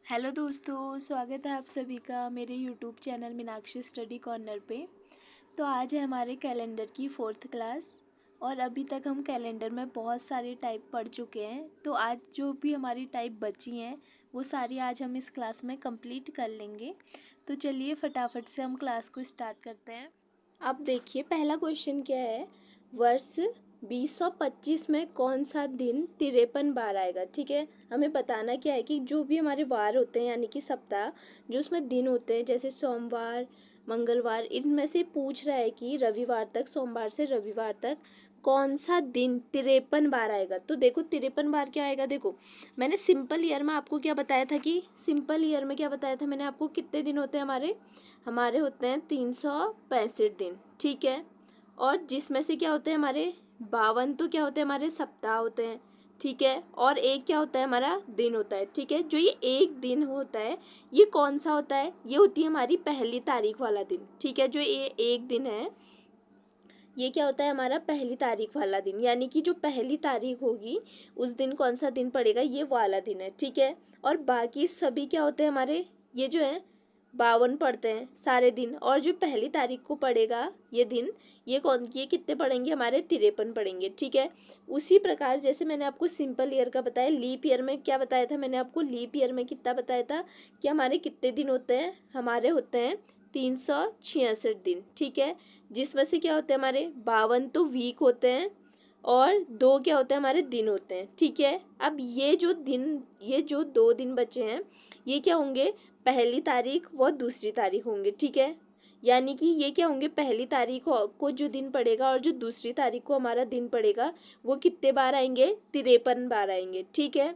Hello दोस्तों, स्वागत है आप सभी का मेरे YouTube channel Meenakshi study corner पे। तो आज है हमारे कैलेंडर की 4th क्लास और अभी तक हम कैलेंडर में बहुत सारे टाइप पढ़ चुके हैं। तो आज जो भी हमारी टाइप बची हैं वो सारी आज हम इस क्लास में कंप्लीट कर लेंगे। तो चलिए फटाफट से हम क्लास को स्टार्ट करते हैं। अब देखिए पहला क्वेश्चन क्या है, वर्ष 2025 में कौन सा दिन 53 बार आएगा। ठीक है, हमें बताना क्या है कि जो भी हमारे वार होते हैं यानी कि सप्ताह, जो उसमें दिन होते हैं जैसे सोमवार, मंगलवार, इनमें से पूछ रहा है कि रविवार तक, सोमवार से रविवार तक कौन सा दिन 53 बार आएगा। तो देखो 53 बार क्या आएगा, देखो मैंने सिंपल ईयर में आपको क्या बताया था कि सिंपल ईयर में क्या बताया था मैंने आपको, कितने दिन होते हैं हमारे हमारे होते हैं 365 दिन। ठीक है, और जिसमें से क्या होते हैं हमारे 52 तो क्या होते हैं हमारे सप्ताह होते हैं। ठीक है, और एक क्या होता है हमारा दिन होता है। ठीक है, जो ये एक दिन होता है ये कौन सा होता है, ये होती है हमारी पहली तारीख वाला दिन। ठीक है, जो ये एक दिन है ये क्या होता है हमारा पहली तारीख वाला दिन, यानी कि जो पहली तारीख होगी उस दिन कौन सा दिन पड़ेगा, ये वाला दिन है। ठीक है, और बाकी सभी क्या होते हैं हमारे, ये जो है 52 पड़ते हैं सारे दिन, और जो पहली तारीख को पड़ेगा ये दिन, ये कितने पड़ेंगे हमारे 53 पड़ेंगे। ठीक है, उसी प्रकार जैसे मैंने आपको सिंपल ईयर का बताया, लीप ईयर में क्या बताया था मैंने आपको, लीप ईयर में कितना बताया था कि हमारे कितने दिन होते हैं, हमारे होते हैं 366 दिन। ठीक है, जिसमें से क्या होते हैं हमारे 52 तो वीक होते हैं और 2 क्या होते हैं हमारे दिन होते हैं। ठीक है, अब ये जो 2 दिन बचे हैं ये क्या होंगे, पहली तारीख व दूसरी तारीख होंगे। ठीक है, यानी कि ये क्या होंगे, पहली तारीख को जो दिन पड़ेगा और जो दूसरी तारीख को हमारा दिन पड़ेगा वो कितने बार आएंगे, 53 बार आएंगे। ठीक है,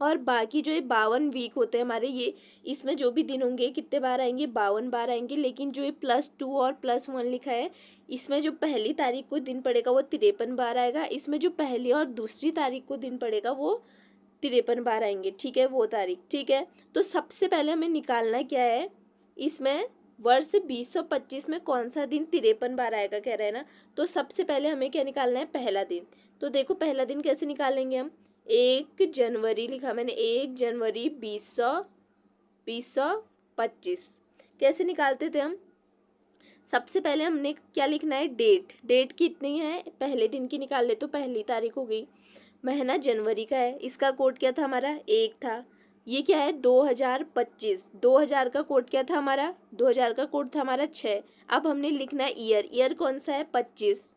और बाकी जो ये 52 वीक होते हैं हमारे, ये इसमें जो भी दिन होंगे कितने बार आएंगे, 52 बार आएंगे। लेकिन जो ये +2 और +1 लिखा है, इसमें जो पहली तारीख को दिन पड़ेगा वो 53 बार आएगा, इसमें जो पहली और दूसरी तारीख को दिन पड़ेगा वो 53 बार आएंगे। ठीक है, वो तारीख। ठीक है, तो सबसे पहले हमें निकालना क्या है, इसमें वर्ष 2025 में कौन सा दिन 53 बार आएगा कह रहे हैं ना। तो सबसे पहले हमें क्या निकालना है, पहला दिन। तो देखो पहला दिन कैसे निकालेंगे हम, 1 जनवरी लिखा मैंने, 1 जनवरी 2025 कैसे निकालते थे हम, सबसे पहले हमने क्या लिखना है, डेट कितनी है, पहले दिन की निकाल ले तो पहली तारीख हो गई। महीना जनवरी का है, इसका कोड क्या था हमारा, 1 था। ये क्या है 2025, 2000 का कोड क्या था हमारा, 2000 का कोड था हमारा 6। अब हमने लिखना है ईयर कौन सा है, 25।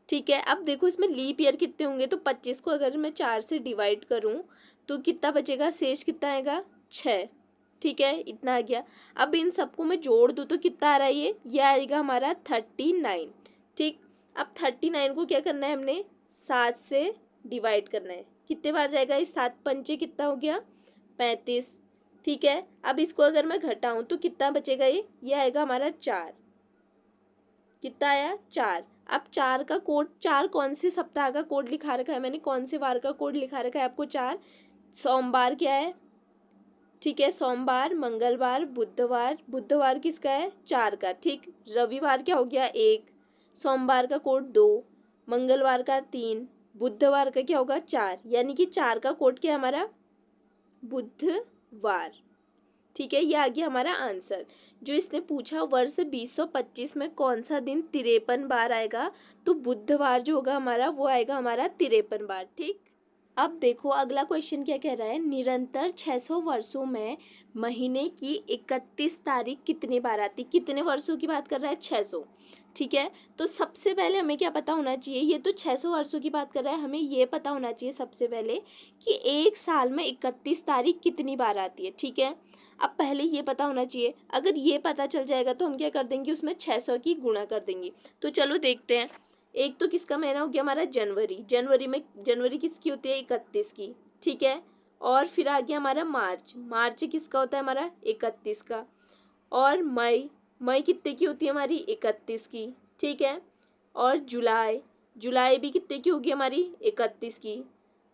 ठीक है, अब देखो इसमें लीप ईयर कितने होंगे, तो 25 को अगर मैं 4 से डिवाइड करूं तो कितना बचेगा, शेष कितना आएगा, 6। ठीक है, इतना आ गया। अब इन सबको मैं जोड़ दूं तो कितना आ रहा है, ये आएगा हमारा 39। ठीक, अब 39 को क्या करना है हमने, 7 से डिवाइड करना है। कितने बार जाएगा, इस 7 पंचे कितना हो गया, 35। ठीक है, अब इसको अगर मैं घटाऊं तो कितना बचेगा, ये आएगा हमारा 4। कितना आया, 4। अब 4 का कोड, 4 कौन से सप्ताह का कोड लिखा रखा है मैंने, कौन से वार का कोड लिखा रखा है आपको, 4 सोमवार क्या है। ठीक है, सोमवार, मंगलवार, बुधवार किसका है, 4 का। ठीक, रविवार क्या हो गया, 1, सोमवार का कोड 2, मंगलवार का 3, बुधवार का क्या होगा, 4, यानी कि 4 का कोड क्या है हमारा, बुधवार। ठीक है, ये आ गया हमारा आंसर। जो इसने पूछा वर्ष 2025 में कौन सा दिन 53 बार आएगा, तो बुधवार जो होगा हमारा वो आएगा हमारा 53 बार। ठीक, अब देखो अगला क्वेश्चन क्या कह रहा है, निरंतर 600 वर्षों में महीने की 31 तारीख कितने बार आती, कितने वर्षों की बात कर रहा है, 600। ठीक है, तो सबसे पहले हमें क्या पता होना चाहिए, ये तो 600 वर्षों की बात कर रहा है, हमें ये पता होना चाहिए सबसे पहले कि एक साल में 31 तारीख कितनी बार आती है। ठीक है, अब पहले ये पता होना चाहिए, अगर ये पता चल जाएगा तो हम क्या कर देंगे, उसमें 600 की गुणा कर देंगे। तो चलो देखते हैं, एक तो किसका महीना हो गया हमारा जनवरी किसकी होती है, 31 की। ठीक है, और फिर आ गया हमारा मार्च किसका होता है हमारा, 31 का। और मई कितने की होती है हमारी, 31 की। ठीक है, और जुलाई भी कितने की होगी हमारी, 31 की।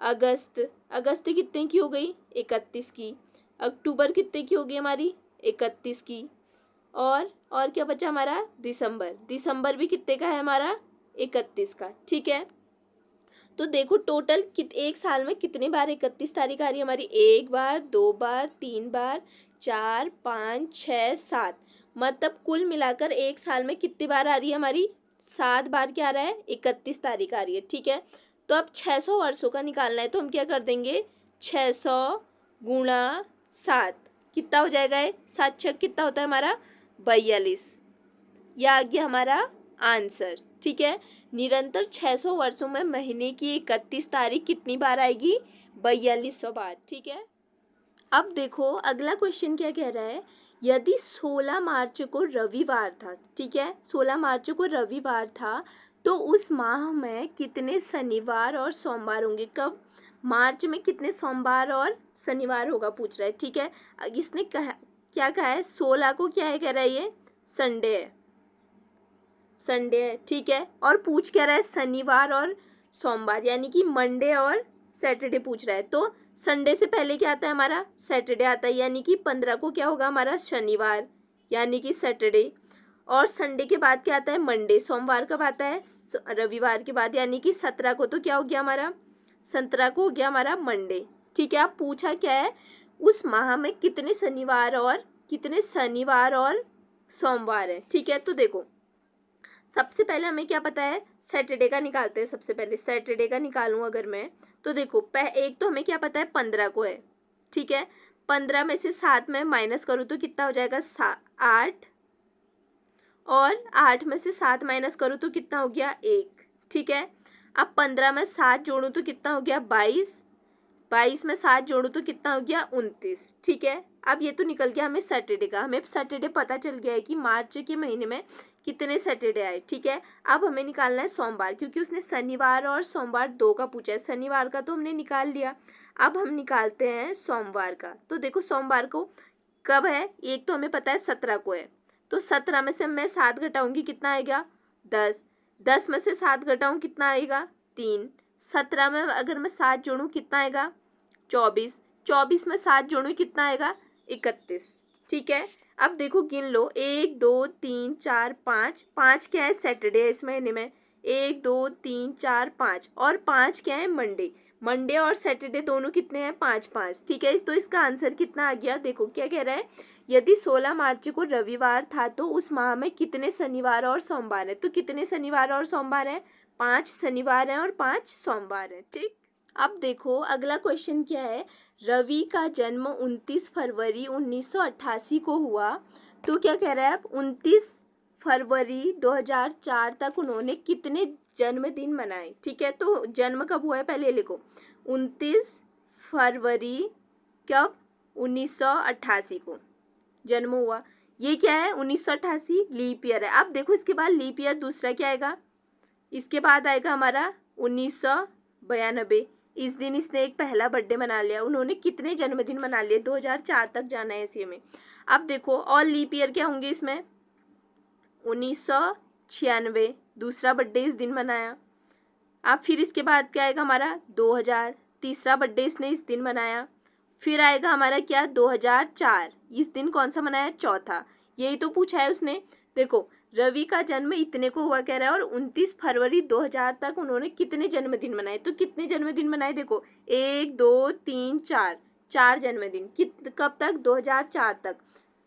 अगस्त कितने की हो गई, 31 की। अक्टूबर कितने की होगी हमारी, 31 की। और क्या बचा हमारा, दिसंबर भी कितने का है हमारा, 31 का। ठीक है, तो देखो टोटल एक साल में कितने बार 31 तारीख आ रही है हमारी, 1 बार, 2 बार, 3 बार, 4, 5, 6, 7, मतलब कुल मिलाकर एक साल में कितनी बार आ रही है हमारी, 7 बार क्या आ रहा है, 31 तारीख आ रही है। ठीक है, तो अब 600 वर्षों का निकालना है, तो हम क्या कर देंगे, 600 गुणा 7 कितना हो जाएगा है, 7 छक कितना होता है हमारा 42, यह आ गया हमारा आंसर। ठीक है, निरंतर 600 वर्षों में महीने की 31 तारीख कितनी बार आएगी, 4200 बार। ठीक है, अब देखो अगला क्वेश्चन क्या कह रहा है, यदि 16 मार्च को रविवार था, ठीक है 16 मार्च को रविवार था, तो उस माह में कितने शनिवार और सोमवार होंगे, कब, मार्च में कितने सोमवार और शनिवार होगा पूछ रहा है। ठीक है, इसने क्या कहा है, 16 को क्या है कह रहा है, ये संडे है, संडे है। ठीक है, और पूछ क्या रहा है, शनिवार और सोमवार, यानी कि मंडे और सैटरडे पूछ रहा है। तो संडे से पहले क्या आता है हमारा, सैटरडे आता है, यानी कि 15 को क्या होगा हमारा शनिवार, यानी कि सैटरडे, और संडे के बाद क्या आता है मंडे, सोमवार कब आता है, रविवार के बाद, यानी कि 17 को तो क्या हो गया हमारा, 17 को हो गया हमारा मंडे। ठीक है, अब पूछा क्या है, उस माह में कितने शनिवार और सोमवार है। ठीक है, तो देखो सबसे पहले हमें क्या पता है, सैटरडे का निकालते हैं। सबसे पहले सैटरडे का निकालूं अगर मैं, तो देखो एक तो हमें क्या पता है 15 को है। ठीक है, 15 में से 7 में माइनस करूँ तो कितना हो जाएगा 8, और 8 में से 7 माइनस करूँ तो कितना हो गया 1। ठीक है, अब 15 में 7 जोड़ूँ तो कितना हो गया 22, 22 में 7 जोड़ूँ तो कितना हो गया 29। ठीक है, अब ये तो निकल गया हमें सैटरडे का, हमें सैटरडे पता चल गया है कि मार्च के महीने में कितने सैटरडे आए। ठीक है, अब हमें निकालना है सोमवार, क्योंकि उसने शनिवार और सोमवार 2 का पूछा है, शनिवार का तो हमने निकाल लिया, अब हम निकालते हैं सोमवार का। तो देखो सोमवार को कब है, एक तो हमें पता है 17 को है, तो 17 में से मैं 7 घटाऊंगी कितना आएगा 10, 10 में से 7 घटाऊँ कितना आएगा 3, 17 में अगर मैं 7 जोड़ूँ कितना आएगा 24, 24 में 7 जोड़ूँ कितना आएगा 31। ठीक है, अब देखो गिन लो 1 2 3 4 5, 5 क्या है सैटरडे है इस महीने में, 1 2 3 4 5, और 5 क्या है मंडे, मंडे और सैटरडे दोनों कितने हैं 5 5। ठीक है, तो इसका आंसर कितना आ गया, देखो क्या कह रहा है, यदि 16 मार्च को रविवार था तो उस माह में कितने शनिवार और सोमवार है, तो कितने शनिवार और सोमवार है, 5 शनिवार हैं और 5 सोमवार हैं। ठीक, अब देखो अगला क्वेश्चन क्या है, रवि का जन्म 29 फरवरी 1988 को हुआ, तो क्या कह रहा है, अब 29 फरवरी 2004 तक उन्होंने कितने जन्मदिन मनाए। ठीक है, तो जन्म कब हुआ है पहले लिखो, 29 फरवरी कब, 1988 को जन्म हुआ, ये क्या है 1988 लीप ईयर है। अब देखो इसके बाद लीप ईयर दूसरा क्या आएगा, इसके बाद आएगा हमारा 1992, इस दिन इसने एक पहला बर्थडे मना लिया, उन्होंने कितने जन्मदिन मना लिए, 2004 तक जाना है इसी में। अब देखो और लीप ईयर क्या होंगे इसमें, 1996 दूसरा बर्थडे इस दिन मनाया। अब फिर इसके बाद क्या आएगा हमारा 2000, तीसरा बर्थडे इसने इस दिन मनाया। फिर आएगा हमारा क्या 2004, इस दिन कौन सा मनाया, चौथा, यही तो पूछा है उसने। देखो रवि का जन्म इतने को हुआ कह रहा है, और 29 फरवरी 2000 तक उन्होंने कितने जन्मदिन मनाए, तो कितने जन्मदिन मनाए, देखो 1 2 3 4, 4 जन्मदिन, कब तक 2004 तक,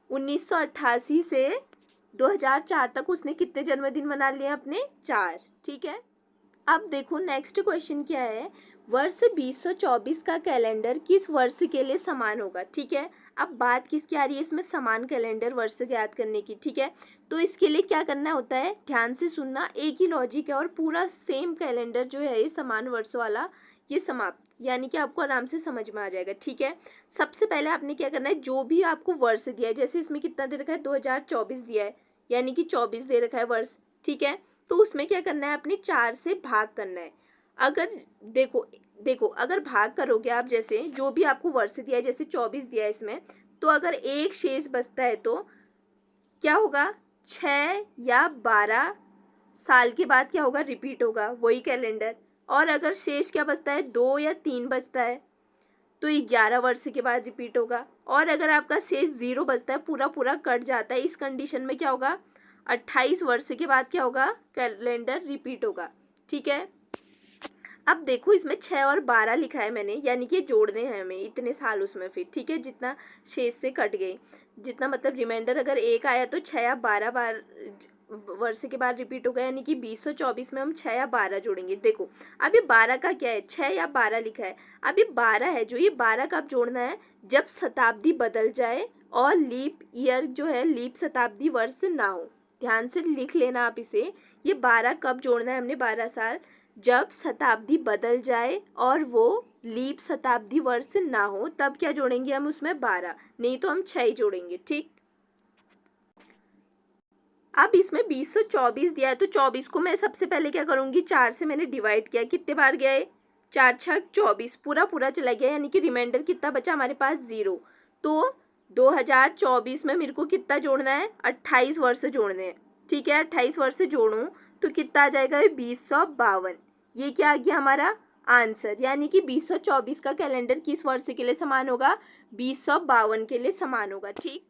1988 से 2004 तक उसने कितने जन्मदिन मना लिए अपने 4। ठीक है, अब देखो नेक्स्ट क्वेश्चन क्या है, वर्ष 2024 का कैलेंडर किस वर्ष के लिए समान होगा। ठीक है, अब बात किसकी आ रही है इसमें, समान कैलेंडर वर्ष ज्ञात करने की। ठीक है, तो इसके लिए क्या करना होता है, ध्यान से सुनना, एक ही लॉजिक है और पूरा सेम कैलेंडर जो है ये समान वर्ष वाला ये समाप्त, यानी कि आपको आराम से समझ में आ जाएगा। ठीक है, सबसे पहले आपने क्या करना है, जो भी आपको वर्ष दिया है, जैसे इसमें कितना दे रखा है 2024 दिया है, यानी कि 24 दे रखा है वर्ष। ठीक है, तो उसमें क्या करना है, अपने 4 से भाग करना है। अगर देखो अगर भाग करोगे आप, जैसे जो भी आपको वर्ष दिया है, जैसे 24 दिया है इसमें, तो अगर एक शेष बचता है तो क्या होगा, 6 या 12 साल के बाद क्या होगा, रिपीट होगा वही कैलेंडर। और अगर शेष क्या बचता है, 2 या 3 बचता है तो 11 वर्ष के बाद रिपीट होगा। और अगर आपका शेष 0 बचता है, पूरा पूरा कट जाता है, इस कंडीशन में क्या होगा, 28 वर्ष के बाद क्या होगा, कैलेंडर रिपीट होगा। ठीक है, अब देखो इसमें 6 और 12 लिखा है मैंने, यानी कि जोड़ने हैं हमें इतने साल उसमें फिर, ठीक है, जितना शेष से कट गए, जितना मतलब रिमाइंडर अगर 1 आया तो 6 या 12 बार वर्ष के बाद रिपीट होगा, यानी कि 2024 में हम 6 या 12 जोड़ेंगे। देखो अब ये 12 का क्या है, 6 या 12 लिखा है, अब ये 12 है, जो ये 12 कब जोड़ना है, जब शताब्दी बदल जाए और लीप ईयर जो है, लीप शताब्दी वर्ष ना हो। ध्यान से लिख लेना आप इसे, ये 12 कब जोड़ना है हमने, 12 साल, जब शताब्दी बदल जाए और वो लीप शताब्दी वर्ष ना हो, तब क्या जोड़ेंगे हम उसमें 12, नहीं तो हम 6 ही जोड़ेंगे, ठीक। अब इसमें 2024 दिया है, तो 24 को मैं सबसे पहले क्या करूँगी, 4 से मैंने डिवाइड किया, कितने बार गया है, 4 छः 24, पूरा पूरा चला गया, यानी कि रिमाइंडर कितना बचा हमारे पास, 0। तो 2024 में मेरे को कितना जोड़ना है, 28 वर्ष जोड़ने हैं, ठीक है। 28 वर्ष जोड़ूँ तो कितना आ जाएगा, 2052। ये क्या आ गया हमारा आंसर, यानी कि 2024 का कैलेंडर किस वर्ष के लिए समान होगा, 2052 के लिए समान होगा, ठीक।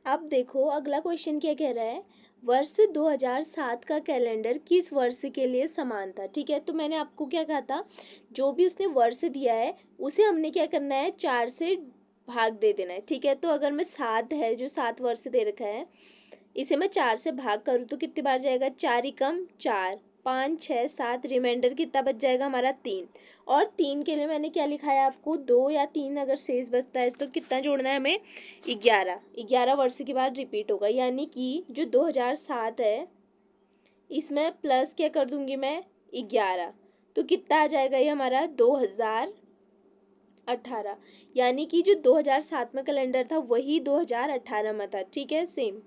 अब देखो अगला क्वेश्चन क्या कह रहा है, वर्ष 2007 का कैलेंडर किस वर्ष के लिए समान था। ठीक है, तो मैंने आपको क्या कहा था, जो भी उसने वर्ष दिया है उसे हमने क्या करना है, 4 से भाग दे देना है। ठीक है, तो अगर मैं 7 है, जो 7 वर्ष दे रखा है, इसे मैं 4 से भाग करूँ तो कितनी बार जाएगा, 4 एकम 4, 5 6 7, रिमाइंडर कितना बच जाएगा हमारा 3। और 3 के लिए मैंने क्या लिखा है आपको, 2 या 3 अगर शेष बचता है तो कितना जोड़ना है हमें, 11। 11 वर्ष के बाद रिपीट होगा, यानी कि जो 2007 है इसमें प्लस क्या कर दूंगी मैं, 11, तो कितना आ जाएगा ये हमारा 2018, यानी कि जो 2007 में कैलेंडर था वही 2018 में था। ठीक है, सेम।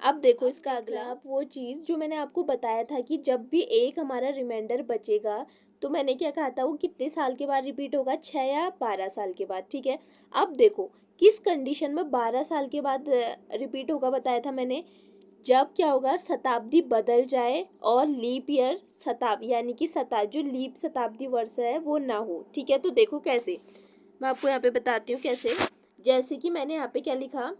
अब देखो इसका अगला, अब वो चीज़ जो मैंने आपको बताया था कि जब भी एक हमारा रिमाइंडर बचेगा तो मैंने क्या कहा था, वो कितने साल के बाद रिपीट होगा, 6 या 12 साल के बाद। ठीक है, अब देखो किस कंडीशन में 12 साल के बाद रिपीट होगा, बताया था मैंने, जब क्या होगा, शताब्दी बदल जाए और लीप ईयर यानी कि जो लीप शताब्दी वर्ष है वो ना हो। ठीक है, तो देखो कैसे, मैं आपको यहाँ पे बताती हूँ कैसे। जैसे कि मैंने यहाँ पे क्या लिखा,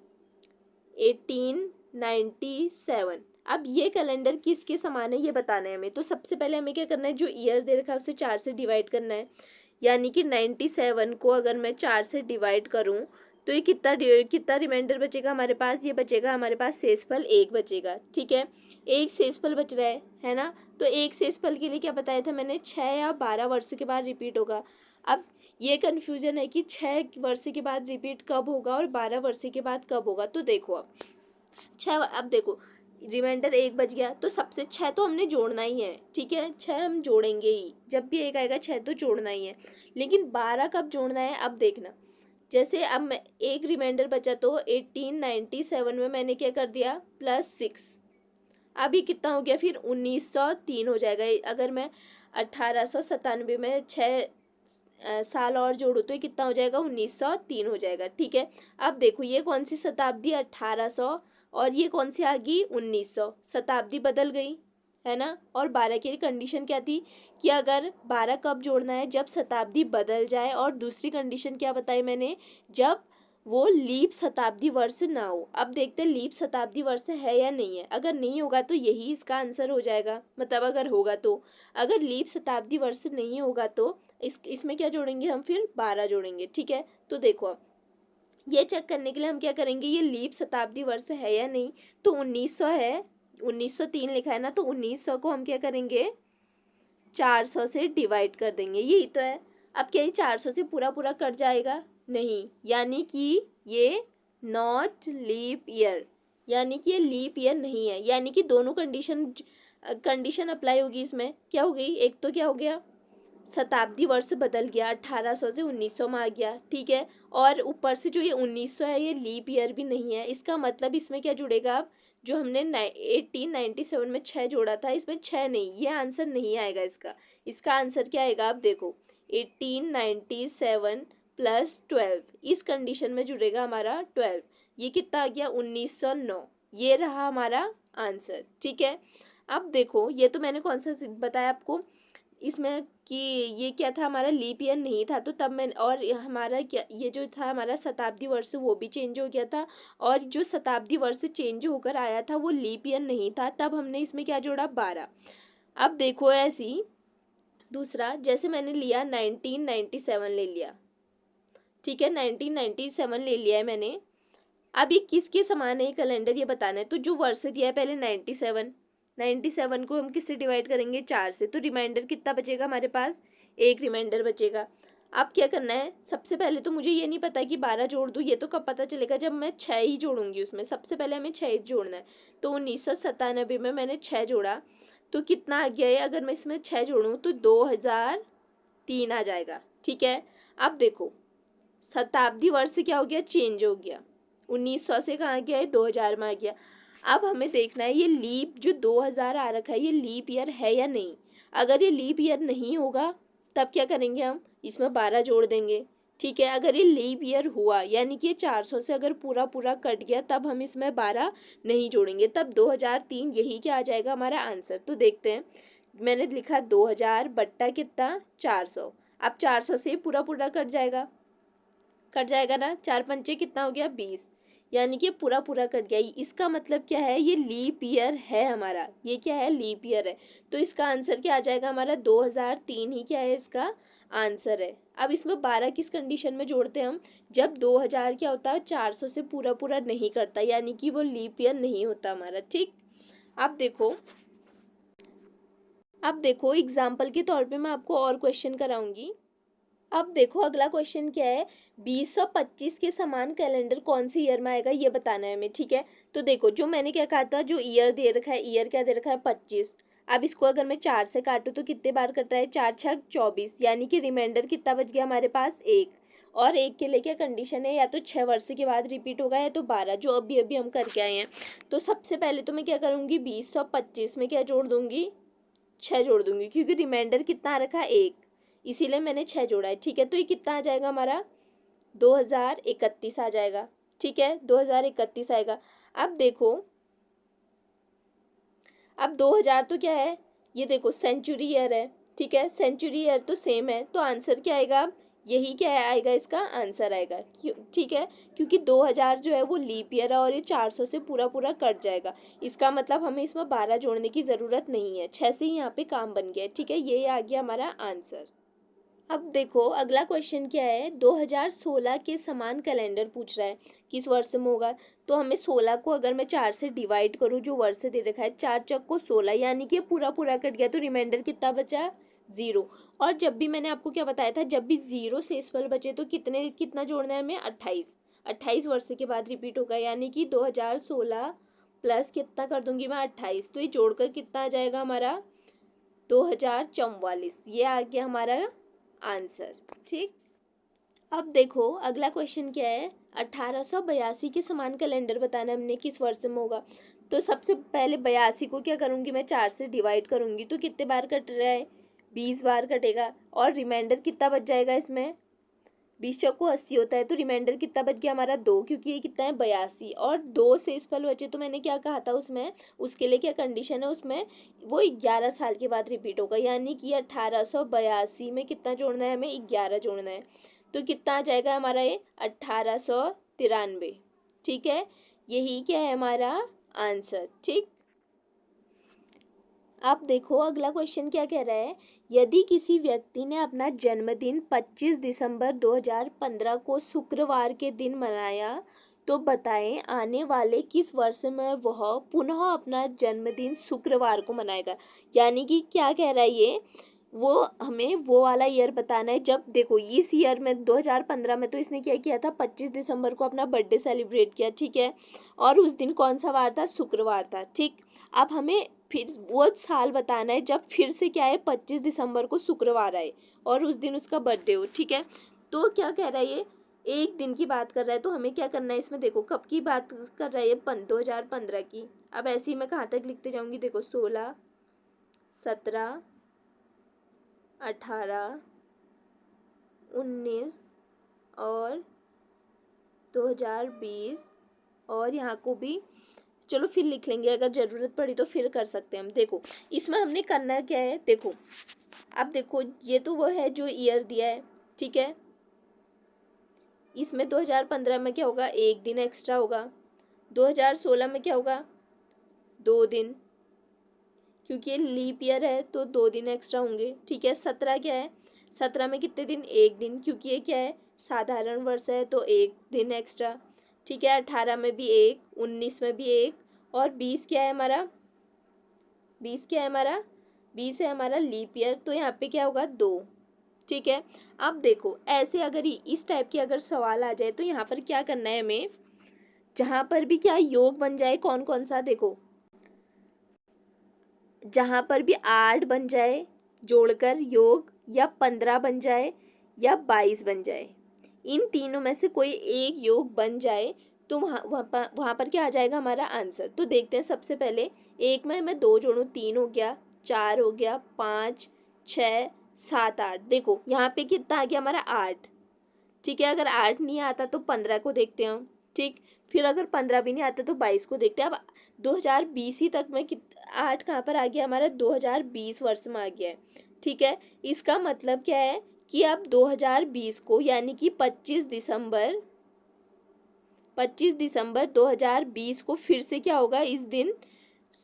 1897। अब ये कैलेंडर किसके समान है ये बताना है हमें, तो सबसे पहले हमें क्या करना है, जो ईयर दे रखा है उसे 4 से डिवाइड करना है, यानी कि 97 को अगर मैं 4 से डिवाइड करूँ तो ये कितना रिमाइंडर बचेगा हमारे पास, ये बचेगा हमारे पास शेषफल 1 बचेगा। ठीक है, एक शेषफल बच रहा है ना, तो एक शेषफल के लिए क्या बताया था मैंने, 6 या 12 वर्ष के बाद रिपीट होगा। अब ये कन्फ्यूजन है कि 6 वर्ष के बाद रिपीट कब होगा और 12 वर्ष के बाद कब होगा, तो देखो अब 6, अब देखो रिमाइंडर 1 बच गया तो सबसे 6 तो हमने जोड़ना ही है। ठीक है, 6 हम जोड़ेंगे ही, जब भी एक आएगा 6 तो जोड़ना ही है, लेकिन 12 कब जोड़ना है, अब देखना। जैसे अब मैं एक रिमाइंडर बचा तो 1897 में मैंने क्या कर दिया, +6, अब ये कितना हो गया फिर 1903 हो जाएगा। अगर मैं 1897 में 6 साल और जोड़ो तो ये कितना हो जाएगा, 1903 हो जाएगा। ठीक है, अब देखो ये कौन सी शताब्दी, 1800, और ये कौन सी आ गई, 1900, शताब्दी बदल गई है ना। और 12 की कंडीशन क्या थी कि अगर 12 कब जोड़ना है, जब शताब्दी बदल जाए, और दूसरी कंडीशन क्या बताई मैंने, जब वो लीप शताब्दी वर्ष ना हो। अब देखते हैं लीप शताब्दी वर्ष है या नहीं है, अगर नहीं होगा तो यही इसका आंसर हो जाएगा, मतलब अगर होगा तो, अगर लीप शताब्दी वर्ष नहीं होगा तो इसमें क्या जोड़ेंगे हम, फिर 12 जोड़ेंगे। ठीक है, तो देखो अब ये चेक करने के लिए हम क्या करेंगे, ये लीप शताब्दी वर्ष है या नहीं, तो 1900 है, 1903 लिखा है ना, तो 1900 को हम क्या करेंगे, 400 से डिवाइड कर देंगे, यही तो है। अब क्या ये 400 से पूरा पूरा कट जाएगा, नहीं, यानी कि ये नॉट लीप ईयर, यानी कि ये लीप ईयर नहीं है, यानी कि दोनों कंडीशन अप्लाई होगी इसमें। क्या हो गई, एक तो क्या हो गया, शताब्दी वर्ष बदल गया, 1800 से 1900 में आ गया। ठीक है, और ऊपर से जो ये 1900 है ये लीप ईयर भी नहीं है, इसका मतलब इसमें क्या जुड़ेगा, अब जो हमने 1897 में 6 जोड़ा था, इसमें 6 नहीं, ये आंसर नहीं आएगा इसका। इसका आंसर क्या आएगा, अब देखो 1897 + 12, इस कंडीशन में जुड़ेगा हमारा 12, ये कितना आ गया, 1909, ये रहा हमारा आंसर। ठीक है, अब देखो ये तो मैंने कौन सा बताया आपको इसमें कि ये क्या था, हमारा लीप ईयर नहीं था, तो तब मैं, और हमारा क्या, ये जो था हमारा शताब्दी वर्ष वो भी चेंज हो गया था, और जो शताब्दी वर्ष चेंज होकर आया था वो लीप ईयर नहीं था, तब हमने इसमें क्या जोड़ा, 12। अब देखो ऐसी दूसरा, जैसे मैंने लिया 1997 ले लिया, ठीक है, 1997 ले लिया है मैंने। अब ये किसके समान है ये कैलेंडर, ये बताना है। तो जो वर्ष दिया है पहले 97 को हम किससे डिवाइड करेंगे, 4 से। तो रिमाइंडर कितना बचेगा हमारे पास, एक रिमाइंडर बचेगा। अब क्या करना है, सबसे पहले तो मुझे ये नहीं पता कि 12 जोड़ दूँ, ये तो कब पता चलेगा, जब मैं 6 ही जोड़ूंगी उसमें। सबसे पहले हमें 6 जोड़ना है। तो 1997 में मैंने 6 जोड़ा, तो कितना आ गया है, अगर मैं इसमें 6 जोड़ूँ तो 2003 आ जाएगा, ठीक है। अब देखो, शताब्दी वर्ष से क्या हो गया, चेंज हो गया, 1900 से कहाँ गया है, 2000 में आ गया। अब हमें देखना है ये लीप जो 2000 आ रखा है ये लीप ईयर है या नहीं। अगर ये लीप ईयर नहीं होगा तब क्या करेंगे, हम इसमें 12 जोड़ देंगे, ठीक है। अगर ये लीप ईयर हुआ यानी कि 400 से अगर पूरा पूरा कट गया तब हम इसमें 12 नहीं जोड़ेंगे, तब 2003 यही क्या आ जाएगा हमारा आंसर। तो देखते हैं, मैंने लिखा 2000 बट्टा कितना, 400। अब 400 से पूरा पूरा कट जाएगा ना, 4 पंचे कितना हो गया, 20, यानी कि पूरा पूरा कट गया। इसका मतलब क्या है, ये लीप ईयर है हमारा, ये क्या है, लीप ईयर है। तो इसका आंसर क्या आ जाएगा हमारा, 2003 ही क्या है इसका आंसर है। अब इसमें 12 किस कंडीशन में जोड़ते हैं हम, जब 2000 क्या होता है, 400 से पूरा पूरा नहीं करता, यानी कि वो लीप ईयर नहीं होता हमारा, ठीक। अब देखो एग्जाम्पल के तौर पे मैं आपको और क्वेश्चन कराऊंगी। अब देखो अगला क्वेश्चन क्या है, 2025 के समान कैलेंडर कौन से ईयर में आएगा ये बताना है हमें, ठीक है। तो देखो जो मैंने क्या कहा था, जो ईयर दे रखा है, ईयर क्या दे रखा है, 25। अब इसको अगर मैं 4 से काटूँ तो कितने बार कट रहा है, 4 छक 24, यानी कि रिमाइंडर कितना बच गया हमारे पास, एक। और एक के लिए क्या कंडीशन है, या तो 6 वर्ष के बाद रिपीट होगा या तो 12, जो अभी अभी हम करके आए हैं। तो सबसे पहले तो मैं क्या करूँगी, 2025 में क्या जोड़ दूंगी, 6 जोड़ दूंगी, क्योंकि रिमाइंडर कितना आ रखा है, एक, इसीलिए मैंने 6 जोड़ा है, ठीक है। तो ये कितना आ जाएगा हमारा, 2031 आ जाएगा, ठीक है, 2031 आएगा। अब देखो, अब 2000 तो क्या है, ये देखो सेंचुरी ईयर है, ठीक है, सेंचुरी ईयर तो सेम है, तो आंसर क्या आएगा, अब यही क्या आएगा, इसका आंसर आएगा, क्यों, ठीक है, क्योंकि 2000 जो है वो लीप ईयर है और ये 400 से पूरा पूरा कट जाएगा। इसका मतलब हमें इसमें 12 जोड़ने की ज़रूरत नहीं है, 6 से ही यहाँ पे काम बन गया है, ठीक है, ये आ गया हमारा आंसर। अब देखो अगला क्वेश्चन क्या है, 2016 के समान कैलेंडर पूछ रहा है, किस वर्ष में होगा। तो हमें 16 को अगर मैं 4 से डिवाइड करूँ, जो वर्ष दे रखा है, 4 चौक को 16, यानी कि पूरा पूरा कट गया, तो रिमाइंडर कितना बचा, 0। और जब भी मैंने आपको क्या बताया था, जब भी 0 शेषफल बचे तो कितना जोड़ना है हमें, 28। 28 वर्ष के बाद रिपीट होगा, यानी कि 2016 प्लस कितना कर दूंगी मैं, 28, तो ये जोड़कर कितना आ जाएगा हमारा, 2044, ये आ गया हमारा आंसर, ठीक। अब देखो अगला क्वेश्चन क्या है, 1882 के समान कैलेंडर बताना हमने किस वर्ष में होगा। तो सबसे पहले 82 को क्या करूँगी मैं, 4 से डिवाइड करूँगी, तो कितने बार कट रहा है, 20 बार कटेगा। और रिमाइंडर कितना बच जाएगा इसमें, 20 चौको 80 होता है, तो रिमाइंडर कितना बच गया हमारा, 2, क्योंकि ये कितना है, 82। और 2 शेषफल बचे, तो मैंने क्या कहा था उसमें, उसके लिए क्या कंडीशन है उसमें, वो 11 साल के बाद रिपीट होगा, यानी कि 1882 में कितना जोड़ना है हमें, 11 जोड़ना है। तो कितना आ जाएगा हमारा ये, 1893, ठीक है, यही क्या है हमारा आंसर, ठीक। आप देखो अगला क्वेश्चन क्या कह रहा है, यदि किसी व्यक्ति ने अपना जन्मदिन 25 दिसंबर 2015 को शुक्रवार के दिन मनाया, तो बताएं आने वाले किस वर्ष में वह पुनः अपना जन्मदिन शुक्रवार को मनाएगा। यानी कि क्या कह रहा है ये, वो हमें वो वाला ईयर बताना है, जब देखो इस ईयर में 2015 में तो इसने क्या किया था, 25 दिसंबर को अपना बर्थडे सेलिब्रेट किया, ठीक है, और उस दिन कौन सा वार था, शुक्रवार था, ठीक। अब हमें फिर वो साल बताना है जब फिर से क्या है, 25 दिसंबर को शुक्रवार आए और उस दिन उसका बर्थडे हो, ठीक है। तो क्या कह रहा है ये, एक दिन की बात कर रहा है, तो हमें क्या करना है इसमें, देखो कब की बात कर रहा है ये, 2015 की। अब ऐसे ही मैं कहाँ तक लिखते जाऊँगी, देखो 16, 17, 18, 19 और 2020, और यहाँ को भी चलो फिर लिख लेंगे, अगर ज़रूरत पड़ी तो फिर कर सकते हैं हम। देखो इसमें हमने करना क्या है, देखो अब देखो ये तो वो है जो ईयर दिया है, ठीक है, इसमें 2015 में क्या होगा, एक दिन एक्स्ट्रा होगा, 2016 में क्या होगा, 2 दिन, क्योंकि ये लीप ईयर है तो 2 दिन एक्स्ट्रा होंगे, ठीक है। 17 क्या है, 17 में कितने दिन, 1 दिन, क्योंकि ये क्या है, साधारण वर्ष है तो 1 दिन एक्स्ट्रा, ठीक है। 18 में भी 1, 19 में भी 1, और 20 क्या है हमारा, 20 क्या है हमारा, 20 है हमारा लीप ईयर, तो यहाँ पे क्या होगा, 2, ठीक है। अब देखो ऐसे अगर इस टाइप के अगर सवाल आ जाए तो यहाँ पर क्या करना है हमें, जहाँ पर भी क्या योग बन जाए, कौन कौन सा, देखो जहाँ पर भी 8 बन जाए जोड़कर योग, या 15 बन जाए, या 22 बन जाए, इन तीनों में से कोई एक योग बन जाए तो वहाँ पर क्या आ जाएगा हमारा आंसर। तो देखते हैं, सबसे पहले एक में मैं 2 जोड़ूँ, 3 हो गया, 4 हो गया, 5, 6, 7, 8, देखो यहाँ पे कितना आ गया हमारा 8, ठीक है। अगर 8 नहीं आता तो 15 को देखते हैं हम, ठीक। फिर अगर 15 भी नहीं आता तो 22 को देखते हैं। अब 2020 ही तक में 8 कहाँ पर आ गया हमारा, 2020 वर्ष में आ गया है, ठीक है। इसका मतलब क्या है कि अब 2020 को, यानी कि 25 दिसंबर 2020 को फिर से क्या होगा, इस दिन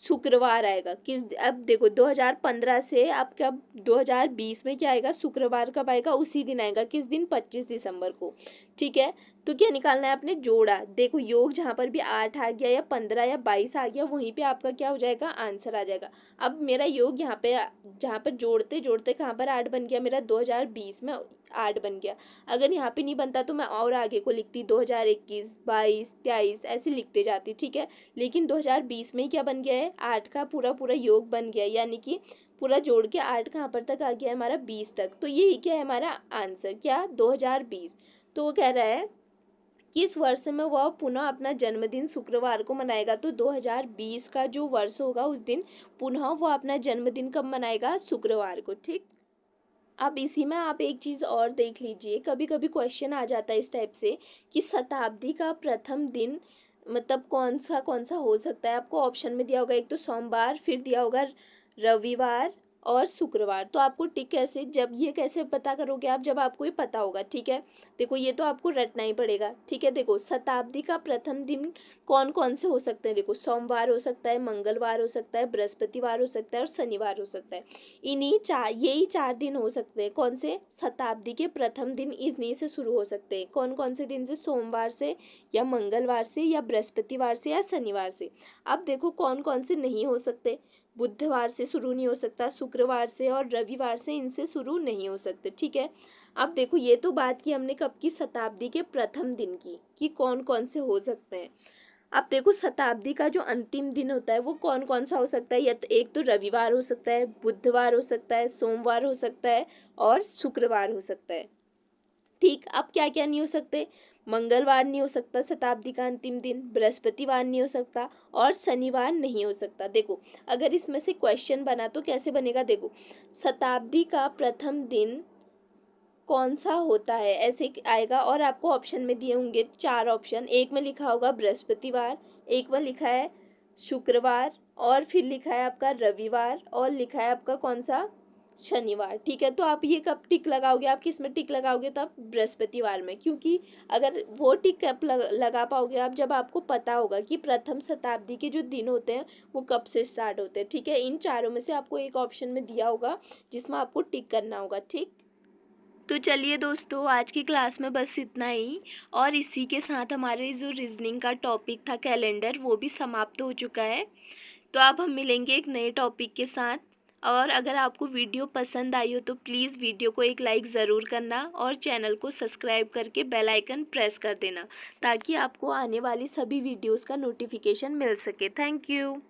शुक्रवार आएगा। अब देखो 2015 से अब कब 2020 में क्या आएगा, शुक्रवार कब आएगा, उसी दिन आएगा, किस दिन, 25 दिसंबर को, ठीक है। तो क्या निकालना है आपने, जोड़ा, देखो योग जहाँ पर भी 8 आ गया, या 15 या 22 आ गया, वहीं पे आपका क्या हो जाएगा, आंसर आ जाएगा। अब मेरा योग यहाँ पे, जहाँ पर जोड़ते जोड़ते कहाँ पर 8 बन गया मेरा, 2020 में 8 बन गया। अगर यहाँ पे नहीं बनता तो मैं और आगे को लिखती, 2021, 22, 23 ऐसे लिखते जाती, ठीक है। लेकिन 2020 में ही क्या बन गया है, 8 का पूरा पूरा योग बन गया, यानी कि पूरा जोड़ के 8 कहाँ पर तक आ गया है हमारा, 20 तक। तो यही क्या है हमारा आंसर, क्या, 2020। तो वो कह रहा है कि इस वर्ष में वह पुनः अपना जन्मदिन शुक्रवार को मनाएगा। तो 2020 का जो वर्ष होगा उस दिन पुनः वो अपना जन्मदिन कब मनाएगा, शुक्रवार को, ठीक। अब इसी में आप एक चीज़ और देख लीजिए, कभी कभी क्वेश्चन आ जाता है इस टाइप से कि शताब्दी का प्रथम दिन मतलब कौन सा हो सकता है। आपको ऑप्शन में दिया होगा, एक तो सोमवार, फिर दिया होगा रविवार और शुक्रवार। तो आपको टिक कैसे, जब ये कैसे पता करोगे आप, जब आपको ये पता होगा, ठीक है। देखो ये तो आपको रटना ही पड़ेगा, ठीक है। देखो शताब्दी का प्रथम दिन कौन कौन से हो सकते हैं, देखो सोमवार हो सकता है, मंगलवार हो सकता है, बृहस्पतिवार हो सकता है, और शनिवार हो सकता है। यही 4 दिन हो सकते हैं, कौन से, शताब्दी के प्रथम दिन इन्हीं से शुरू हो सकते हैं। कौन कौन से दिन से, सोमवार से, या मंगलवार से, या बृहस्पतिवार से, या शनिवार से। अब देखो कौन कौन से नहीं हो सकते, बुधवार से शुरू नहीं हो सकता, शुक्रवार से और रविवार से इनसे शुरू नहीं हो सकते, ठीक है। अब देखो ये तो बात की हमने कब की, शताब्दी के प्रथम दिन की, कि कौन कौन से हो सकते हैं। अब देखो शताब्दी का जो अंतिम दिन होता है वो कौन कौन सा हो सकता है, या तो एक तो रविवार हो सकता है, बुधवार हो सकता है, सोमवार हो सकता है, और शुक्रवार हो सकता है, ठीक। अब क्या क्या नहीं हो सकते, मंगलवार नहीं हो सकता शताब्दी का अंतिम दिन, बृहस्पतिवार नहीं हो सकता, और शनिवार नहीं हो सकता। देखो अगर इसमें से क्वेश्चन बना तो कैसे बनेगा, देखो शताब्दी का प्रथम दिन कौन सा होता है, ऐसे आएगा। और आपको ऑप्शन में दिए होंगे 4 ऑप्शन, एक में लिखा होगा बृहस्पतिवार, एक में लिखा है शुक्रवार, और फिर लिखा है आपका रविवार, और लिखा है आपका कौन सा, शनिवार, ठीक है। तो आप ये कब टिक लगाओगे, आप किस में टिक लगाओगे, तब बृहस्पतिवार में, क्योंकि अगर वो टिक कब लगा पाओगे आप, जब आपको पता होगा कि प्रथम शताब्दी के जो दिन होते हैं वो कब से स्टार्ट होते हैं, ठीक है। इन चारों में से आपको एक ऑप्शन में दिया होगा जिसमें आपको टिक करना होगा, ठीक। तो चलिए दोस्तों, आज की क्लास में बस इतना ही, और इसी के साथ हमारे जो रीजनिंग का टॉपिक था कैलेंडर, वो भी समाप्त हो चुका है। तो अब हम मिलेंगे एक नए टॉपिक के साथ। और अगर आपको वीडियो पसंद आई हो तो प्लीज़ वीडियो को एक लाइक ज़रूर करना, और चैनल को सब्सक्राइब करके बेल आइकन प्रेस कर देना, ताकि आपको आने वाली सभी वीडियोस का नोटिफिकेशन मिल सके। Thank you.